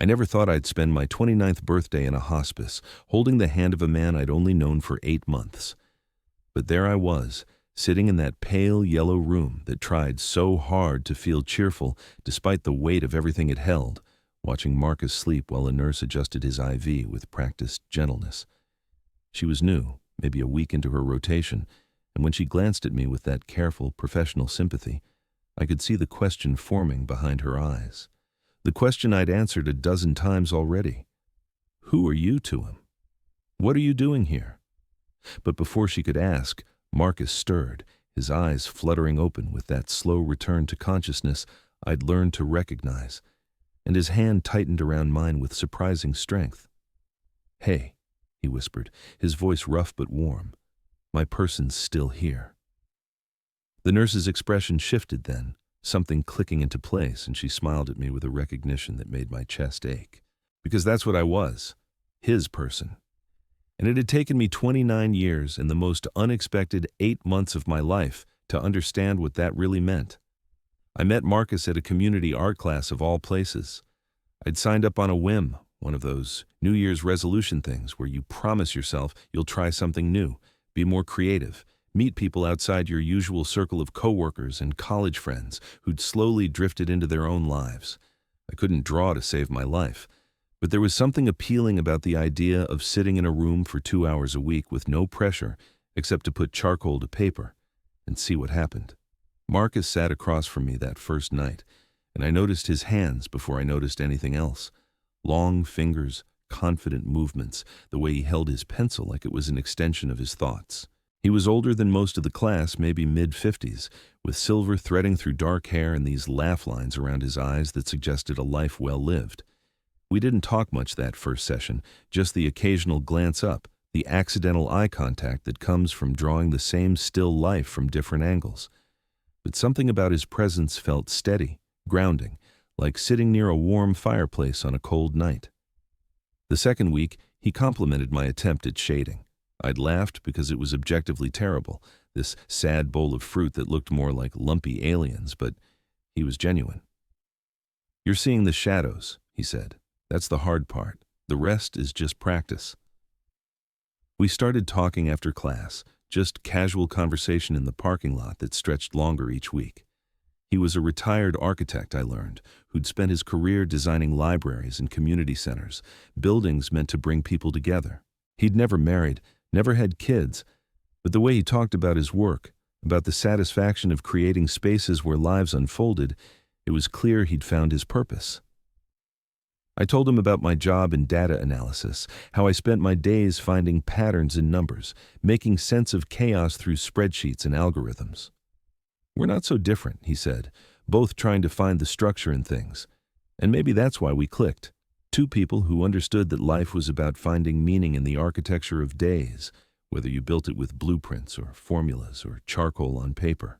I never thought I'd spend my 29th birthday in a hospice, holding the hand of a man I'd only known for 8 months. But there I was, sitting in that pale yellow room that tried so hard to feel cheerful despite the weight of everything it held, watching Marcus sleep while a nurse adjusted his IV with practiced gentleness. She was new, maybe a week into her rotation, and when she glanced at me with that careful, professional sympathy, I could see the question forming behind her eyes. The question I'd answered a dozen times already. Who are you to him? What are you doing here? But before she could ask, Marcus stirred, his eyes fluttering open with that slow return to consciousness I'd learned to recognize, and his hand tightened around mine with surprising strength. "Hey," he whispered, his voice rough but warm. "My person's still here." The nurse's expression shifted then, something clicking into place, and she smiled at me with a recognition that made my chest ache. Because that's what I was, his person. And it had taken me 29 years and the most unexpected 8 months of my life to understand what that really meant. I met Marcus at a community art class of all places. I'd signed up on a whim, one of those New Year's resolution things where you promise yourself you'll try something new, be more creative, meet people outside your usual circle of coworkers and college friends who'd slowly drifted into their own lives. I couldn't draw to save my life, but there was something appealing about the idea of sitting in a room for 2 hours a week with no pressure except to put charcoal to paper and see what happened. Marcus sat across from me that first night, and I noticed his hands before I noticed anything else. Long fingers, confident movements, the way he held his pencil like it was an extension of his thoughts. He was older than most of the class, maybe mid-50s, with silver threading through dark hair and these laugh lines around his eyes that suggested a life well lived. We didn't talk much that first session, just the occasional glance up, the accidental eye contact that comes from drawing the same still life from different angles. But something about his presence felt steady, grounding, like sitting near a warm fireplace on a cold night. The second week, he complimented my attempt at shading. I'd laughed because it was objectively terrible, this sad bowl of fruit that looked more like lumpy aliens, but he was genuine. "You're seeing the shadows," he said. "That's the hard part. The rest is just practice." We started talking after class, just casual conversation in the parking lot that stretched longer each week. He was a retired architect, I learned, who'd spent his career designing libraries and community centers, buildings meant to bring people together. He'd never married, never had kids, but the way he talked about his work, about the satisfaction of creating spaces where lives unfolded, it was clear he'd found his purpose. I told him about my job in data analysis, how I spent my days finding patterns in numbers, making sense of chaos through spreadsheets and algorithms. "We're not so different," he said, "both trying to find the structure in things. And maybe that's why we clicked. Two people who understood that life was about finding meaning in the architecture of days, whether you built it with blueprints or formulas or charcoal on paper."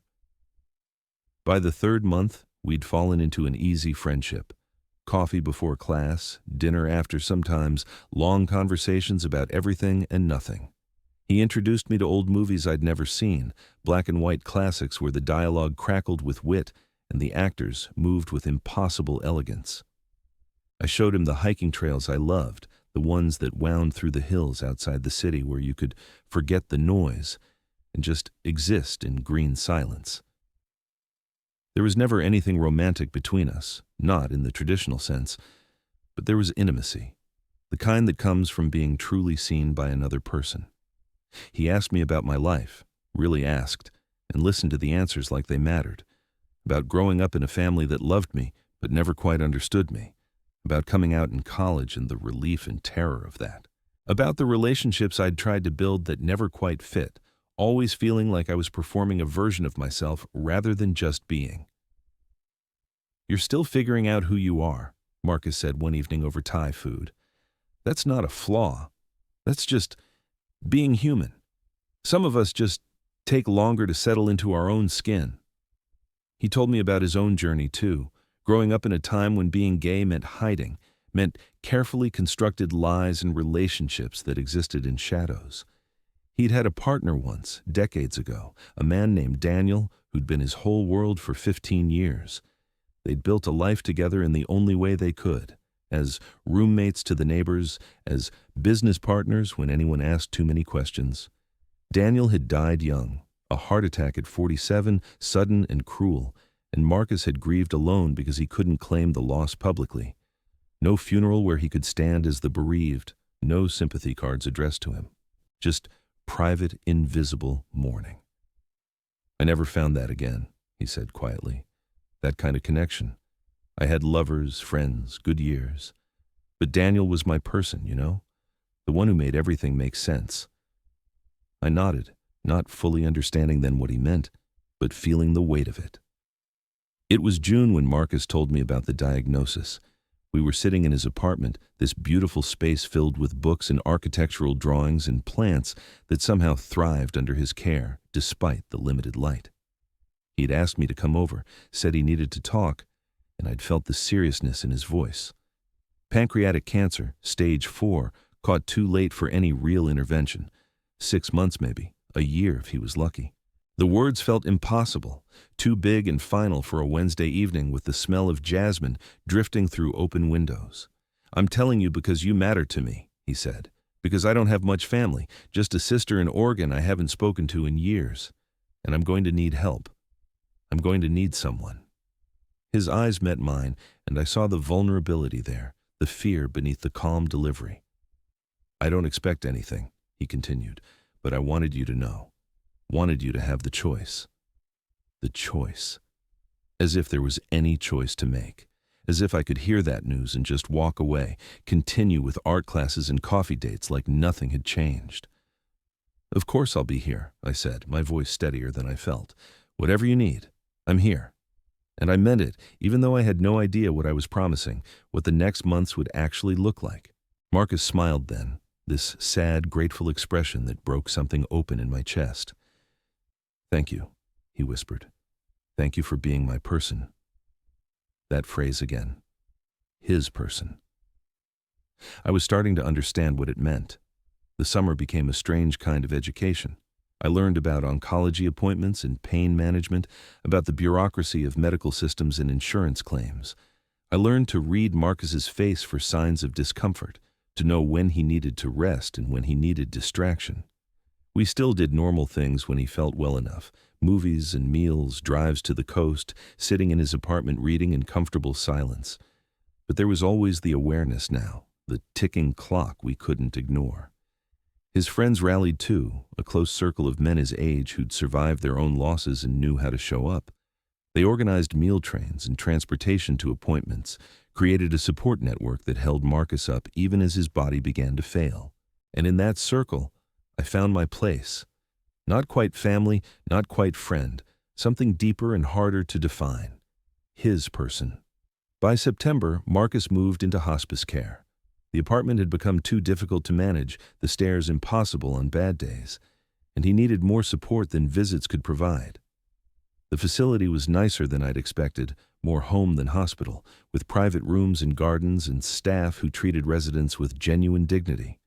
By the third month, we'd fallen into an easy friendship. Coffee before class, dinner after sometimes, long conversations about everything and nothing. He introduced me to old movies I'd never seen, black and white classics where the dialogue crackled with wit and the actors moved with impossible elegance. I showed him the hiking trails I loved, the ones that wound through the hills outside the city where you could forget the noise and just exist in green silence. There was never anything romantic between us, not in the traditional sense, but there was intimacy, the kind that comes from being truly seen by another person. He asked me about my life, really asked, and listened to the answers like they mattered, about growing up in a family that loved me but never quite understood me, about coming out in college and the relief and terror of that, about the relationships I'd tried to build that never quite fit, always feeling like I was performing a version of myself rather than just being. "You're still figuring out who you are," Marcus said one evening over Thai food. "That's not a flaw. That's just being human. Some of us just take longer to settle into our own skin." He told me about his own journey, too, growing up in a time when being gay meant hiding, meant carefully constructed lies and relationships that existed in shadows. He'd had a partner once, decades ago, a man named Daniel, who'd been his whole world for 15 years. They'd built a life together in the only way they could, as roommates to the neighbors, as business partners when anyone asked too many questions. Daniel had died young, a heart attack at 47, sudden and cruel, and Marcus had grieved alone because he couldn't claim the loss publicly. No funeral where he could stand as the bereaved, no sympathy cards addressed to him. Just private, invisible mourning. "I never found that again," he said quietly. "That kind of connection. I had lovers, friends, good years. But Daniel was my person, you know? The one who made everything make sense." I nodded, not fully understanding then what he meant, but feeling the weight of it. It was June when Marcus told me about the diagnosis. We were sitting in his apartment, this beautiful space filled with books and architectural drawings and plants that somehow thrived under his care, despite the limited light. He'd asked me to come over, said he needed to talk, and I'd felt the seriousness in his voice. Pancreatic cancer, stage 4, caught too late for any real intervention. 6 months maybe, a year if he was lucky. The words felt impossible, too big and final for a Wednesday evening with the smell of jasmine drifting through open windows. "I'm telling you because you matter to me," he said, "because I don't have much family, just a sister in Oregon I haven't spoken to in years. And I'm going to need help. I'm going to need someone." His eyes met mine, and I saw the vulnerability there, the fear beneath the calm delivery. "I don't expect anything," he continued, "but I wanted you to know. Wanted you to have the choice." The choice. As if there was any choice to make. As if I could hear that news and just walk away, continue with art classes and coffee dates like nothing had changed. "Of course I'll be here," I said, my voice steadier than I felt. "Whatever you need, I'm here." And I meant it, even though I had no idea what I was promising, what the next months would actually look like. Marcus smiled then, this sad, grateful expression that broke something open in my chest. "Thank you," he whispered. "Thank you for being my person." That phrase again. His person. I was starting to understand what it meant. The summer became a strange kind of education. I learned about oncology appointments and pain management, about the bureaucracy of medical systems and insurance claims. I learned to read Marcus's face for signs of discomfort, to know when he needed to rest and when he needed distraction. We still did normal things when he felt well enough, movies and meals, drives to the coast, sitting in his apartment reading in comfortable silence. But there was always the awareness now, the ticking clock we couldn't ignore. His friends rallied too, a close circle of men his age who'd survived their own losses and knew how to show up. They organized meal trains and transportation to appointments, created a support network that held Marcus up even as his body began to fail. And in that circle, I found my place. Not quite family, not quite friend, something deeper and harder to define. His person. By September, Marcus moved into hospice care. The apartment had become too difficult to manage, the stairs impossible on bad days, and he needed more support than visits could provide. The facility was nicer than I'd expected, more home than hospital, with private rooms and gardens and staff who treated residents with genuine dignity.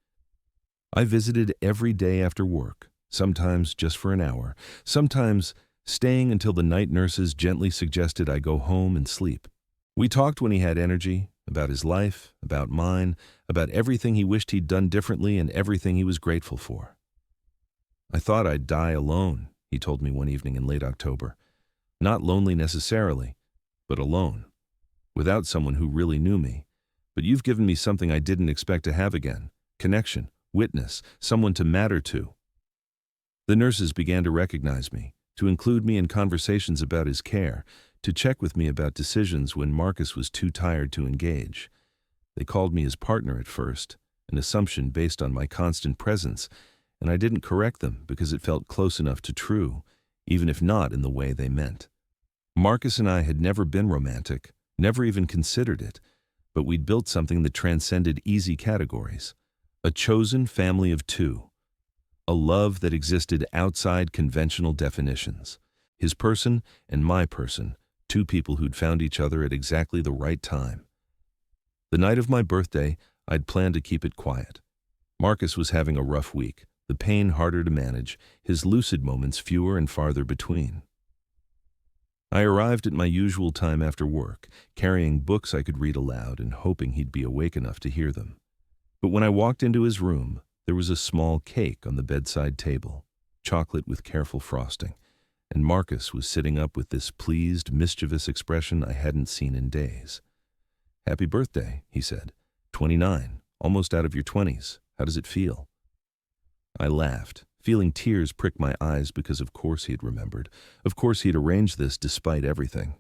I visited every day after work, sometimes just for an hour, sometimes staying until the night nurses gently suggested I go home and sleep. We talked when he had energy, about his life, about mine, about everything he wished he'd done differently and everything he was grateful for. "I thought I'd die alone," he told me one evening in late October. "Not lonely necessarily, but alone, without someone who really knew me. But you've given me something I didn't expect to have again, connection. Witness, someone to matter to." The nurses began to recognize me, to include me in conversations about his care, to check with me about decisions when Marcus was too tired to engage. They called me his partner at first, an assumption based on my constant presence, and I didn't correct them because it felt close enough to true, even if not in the way they meant. Marcus and I had never been romantic, never even considered it, but we'd built something that transcended easy categories. A chosen family of two. A love that existed outside conventional definitions. His person and my person, two people who'd found each other at exactly the right time. The night of my birthday, I'd planned to keep it quiet. Marcus was having a rough week, the pain harder to manage, his lucid moments fewer and farther between. I arrived at my usual time after work, carrying books I could read aloud and hoping he'd be awake enough to hear them. But when I walked into his room, there was a small cake on the bedside table, chocolate with careful frosting, and Marcus was sitting up with this pleased, mischievous expression I hadn't seen in days. "Happy birthday," he said. 29, almost out of your 20s. How does it feel?" I laughed, feeling tears prick my eyes because of course he'd remembered. Of course he'd arranged this despite everything.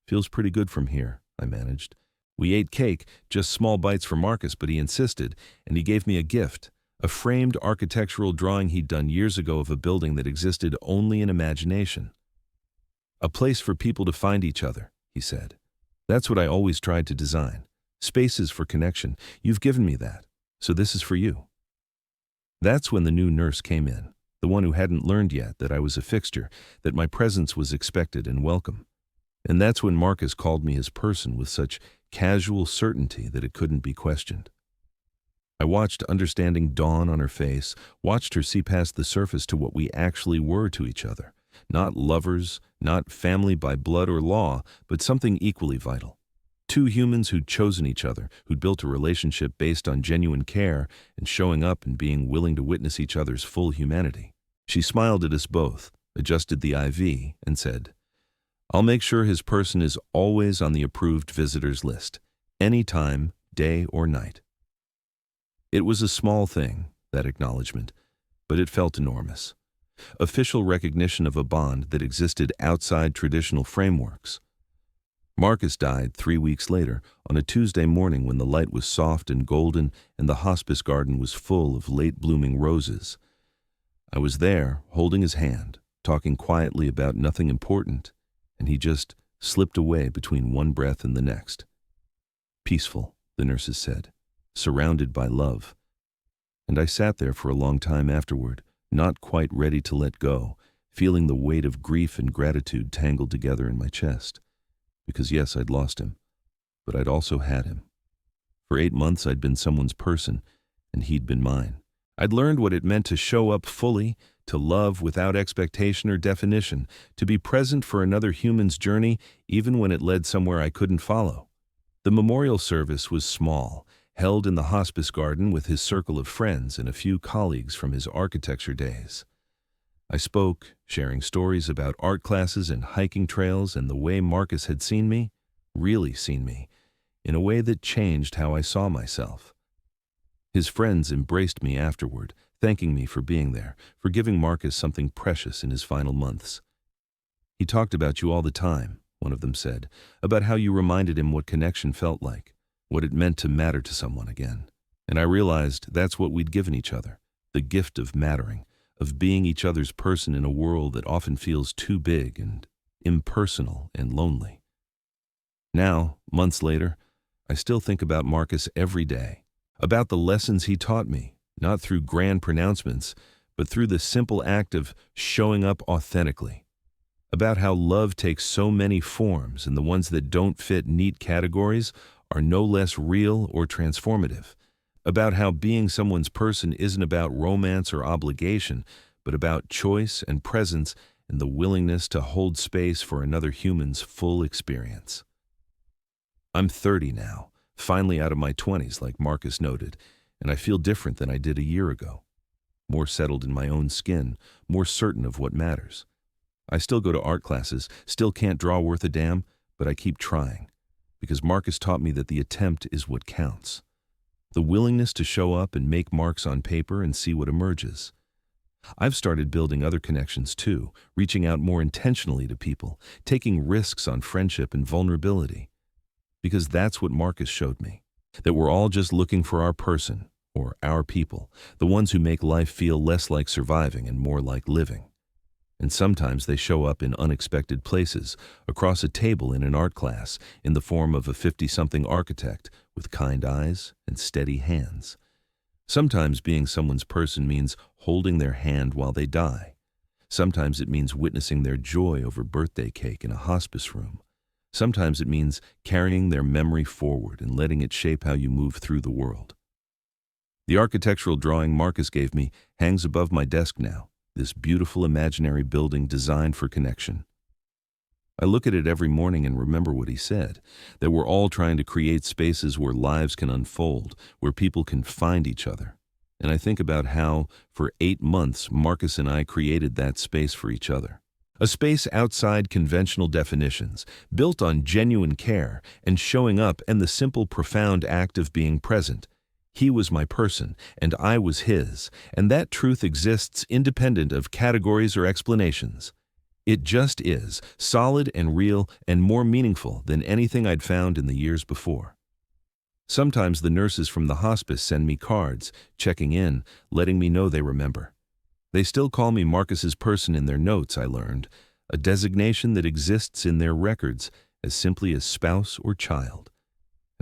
"Feels pretty good from here," I managed. "We ate cake, just small bites for Marcus, but he insisted, and he gave me a gift, a framed architectural drawing he'd done years ago of a building that existed only in imagination. A place for people to find each other," he said. "That's what I always tried to design. Spaces for connection. You've given me that, so this is for you." That's when the new nurse came in, the one who hadn't learned yet that I was a fixture, that my presence was expected and welcome. And that's when Marcus called me his person with such casual certainty that it couldn't be questioned. I watched understanding dawn on her face, watched her see past the surface to what we actually were to each other. Not lovers, not family by blood or law, but something equally vital. Two humans who'd chosen each other, who'd built a relationship based on genuine care and showing up and being willing to witness each other's full humanity. She smiled at us both, adjusted the IV, and said, "I'll make sure his person is always on the approved visitors list, anytime, day or night." It was a small thing, that acknowledgement, but it felt enormous. Official recognition of a bond that existed outside traditional frameworks. Marcus died 3 weeks later, on a Tuesday morning when the light was soft and golden and the hospice garden was full of late-blooming roses. I was there, holding his hand, talking quietly about nothing important, and he just slipped away between one breath and the next. "Peaceful," the nurses said, "surrounded by love." And I sat there for a long time afterward, not quite ready to let go, feeling the weight of grief and gratitude tangled together in my chest. Because yes, I'd lost him, but I'd also had him. For 8 months I'd been someone's person, and he'd been mine. I'd learned what it meant to show up fully, to love without expectation or definition, to be present for another human's journey even when it led somewhere I couldn't follow. The memorial service was small, held in the hospice garden with his circle of friends and a few colleagues from his architecture days. I spoke, sharing stories about art classes and hiking trails and the way Marcus had seen me, really seen me, in a way that changed how I saw myself. His friends embraced me afterward, thanking me for being there, for giving Marcus something precious in his final months. "He talked about you all the time," one of them said, "about how you reminded him what connection felt like, what it meant to matter to someone again." And I realized that's what we'd given each other, the gift of mattering, of being each other's person in a world that often feels too big and impersonal and lonely. Now, months later, I still think about Marcus every day, about the lessons he taught me, not through grand pronouncements, but through the simple act of showing up authentically, about how love takes so many forms and the ones that don't fit neat categories are no less real or transformative, about how being someone's person isn't about romance or obligation, but about choice and presence and the willingness to hold space for another human's full experience. I'm 30 now, finally out of my 20s, like Marcus noted, and I feel different than I did a year ago. More settled in my own skin, more certain of what matters. I still go to art classes, still can't draw worth a damn, but I keep trying, because Marcus taught me that the attempt is what counts. The willingness to show up and make marks on paper and see what emerges. I've started building other connections too, reaching out more intentionally to people, taking risks on friendship and vulnerability. Because that's what Marcus showed me, that we're all just looking for our person, or our people, the ones who make life feel less like surviving and more like living. And sometimes they show up in unexpected places, across a table in an art class, in the form of a 50-something architect with kind eyes and steady hands. Sometimes being someone's person means holding their hand while they die. Sometimes it means witnessing their joy over birthday cake in a hospice room. Sometimes it means carrying their memory forward and letting it shape how you move through the world. The architectural drawing Marcus gave me hangs above my desk now, this beautiful imaginary building designed for connection. I look at it every morning and remember what he said, that we're all trying to create spaces where lives can unfold, where people can find each other. And I think about how, for 8 months, Marcus and I created that space for each other. A space outside conventional definitions, built on genuine care and showing up and the simple, profound act of being present. He was my person, and I was his, and that truth exists independent of categories or explanations. It just is, solid and real and more meaningful than anything I'd found in the years before. Sometimes the nurses from the hospice send me cards, checking in, letting me know they remember. They still call me Marcus's person in their notes, I learned, a designation that exists in their records as simply as spouse or child.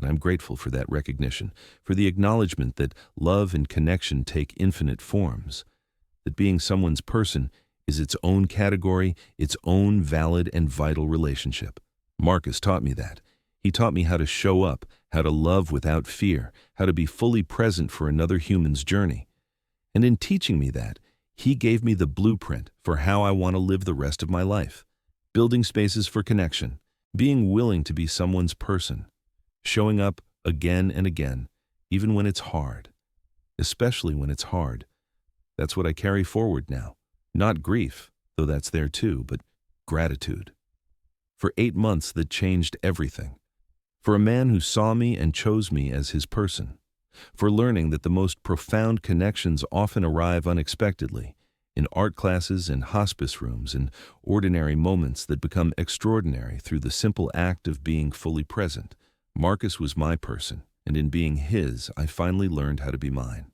And I'm grateful for that recognition, for the acknowledgement that love and connection take infinite forms, that being someone's person is its own category, its own valid and vital relationship. Marcus taught me that. He taught me how to show up, how to love without fear, how to be fully present for another human's journey. And in teaching me that, he gave me the blueprint for how I want to live the rest of my life. Building spaces for connection, being willing to be someone's person, showing up again and again, even when it's hard, especially when it's hard. That's what I carry forward now. Not grief, though that's there too, but gratitude. For 8 months that changed everything. For a man who saw me and chose me as his person. For learning that the most profound connections often arrive unexpectedly, in art classes and hospice rooms, in ordinary moments that become extraordinary through the simple act of being fully present. Marcus was my person, and in being his, I finally learned how to be mine.